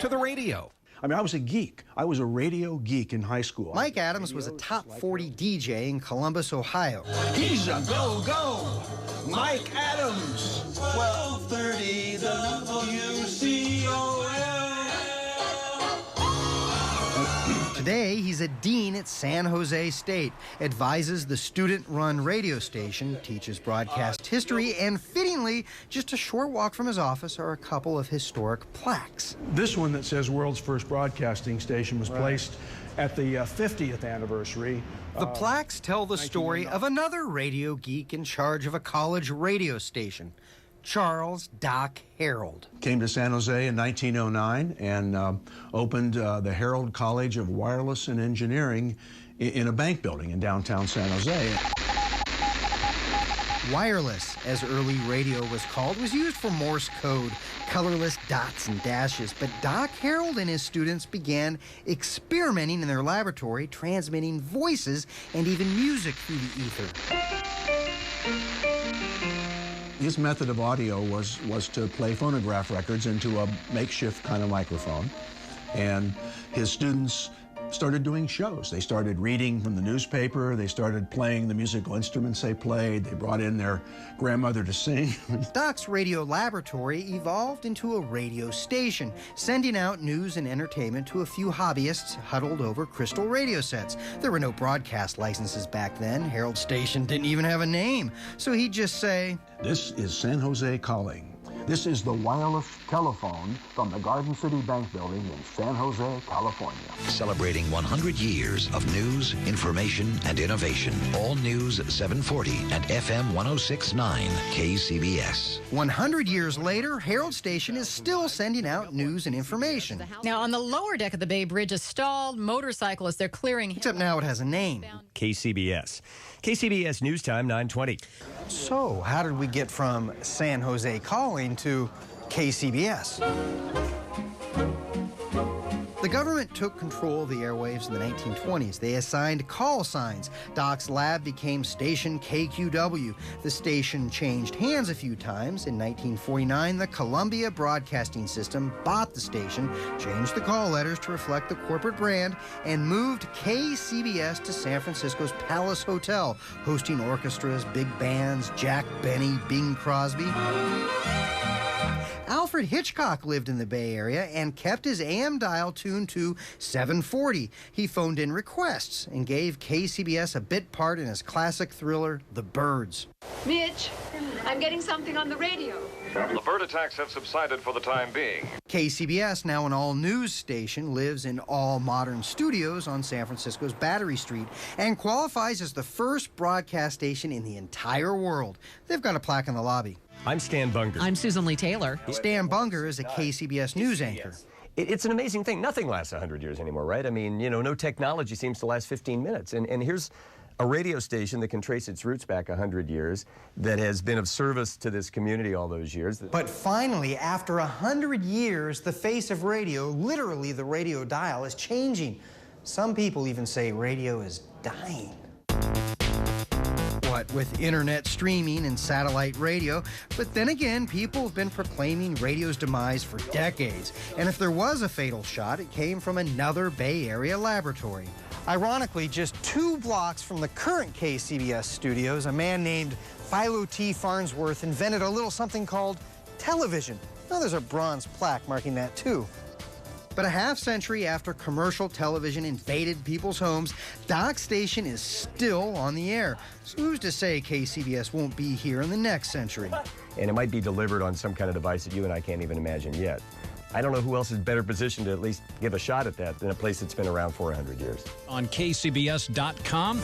to the radio. I mean, I was a geek. I was a radio geek in high school. Mike Adams was a top 40 DJ in Columbus, Ohio. He's a go-go, Mike Adams. 1230 WCOL. Today, he's a dean at San Jose State, advises the student-run radio station, teaches broadcast history, and fittingly, just a short walk from his office are a couple of historic plaques. This one that says World's First Broadcasting Station was placed at the 50th anniversary. The plaques tell the story of another radio geek in charge of a college radio station, Charles Doc Herrold. Came to San Jose in 1909 and opened the Herrold College of Wireless and Engineering in a bank building in downtown San Jose. Wireless, as early radio was called, was used for Morse code, colorless dots and dashes. But Doc Herrold and his students began experimenting in their laboratory, transmitting voices and even music through the ether. His method of audio was to play phonograph records into a makeshift kind of microphone. And his students started doing shows. They started reading from the newspaper. They started playing the musical instruments they played. They brought in their grandmother to sing. Doc's radio laboratory evolved into a radio station, sending out news and entertainment to a few hobbyists huddled over crystal radio sets. There were no broadcast licenses back then. Herrold Station didn't even have a name. So he'd just say, "This is San Jose calling. This is the wireless telephone from the Garden City Bank Building in San Jose, California." Celebrating 100 years of news, information, and innovation. All News 740 and FM 106.9 KCBS. 100 years later, Herrold Station is still sending out news and information. Now, on the lower deck of the Bay Bridge, a stalled motorcyclist, they're clearing. Except now it has a name. KCBS. KCBS News Time, 9:20. So, how did we get from San Jose calling to KCBS? The government took control of the airwaves in the 1920s. They assigned call signs. Doc's lab became Station KQW. The station changed hands a few times. In 1949, the Columbia Broadcasting System bought the station, changed the call letters to reflect the corporate brand, and moved KCBS to San Francisco's Palace Hotel, hosting orchestras, big bands, Jack Benny, Bing Crosby. Alfred Hitchcock lived in the Bay Area and kept his AM dial tuned to 740. He phoned in requests and gave KCBS a bit part in his classic thriller, The Birds. Mitch, I'm getting something on the radio. The bird attacks have subsided for the time being. KCBS, now an all-news station, lives in all-modern studios on San Francisco's Battery Street and qualifies as the first broadcast station in the entire world. They've got a plaque in the lobby. I'm Stan Bunger. I'm Susan Lee Taylor. Stan Bunger is a KCBS news anchor. It's an amazing thing. Nothing lasts 100 years anymore, right? I mean, you know, no technology seems to last 15 minutes. And here's a radio station that can trace its roots back 100 years, that has been of service to this community all those years. But finally, after 100 years, the face of radio, literally the radio dial, is changing. Some people even say radio is dying. What with internet streaming and satellite radio, but then again, people have been proclaiming radio's demise for decades. And if there was a fatal shot, it came from another Bay Area laboratory. Ironically, just 2 blocks from the current KCBS studios, a man named Philo T. Farnsworth invented a little something called television. Now there's a bronze plaque marking that too. But a half-century after commercial television invaded people's homes, Doc's station is still on the air. So who's to say KCBS won't be here in the next century? And it might be delivered on some kind of device that you and I can't even imagine yet. I don't know who else is better positioned to at least give a shot at that than a place that's been around for 100 years. On KCBS.com.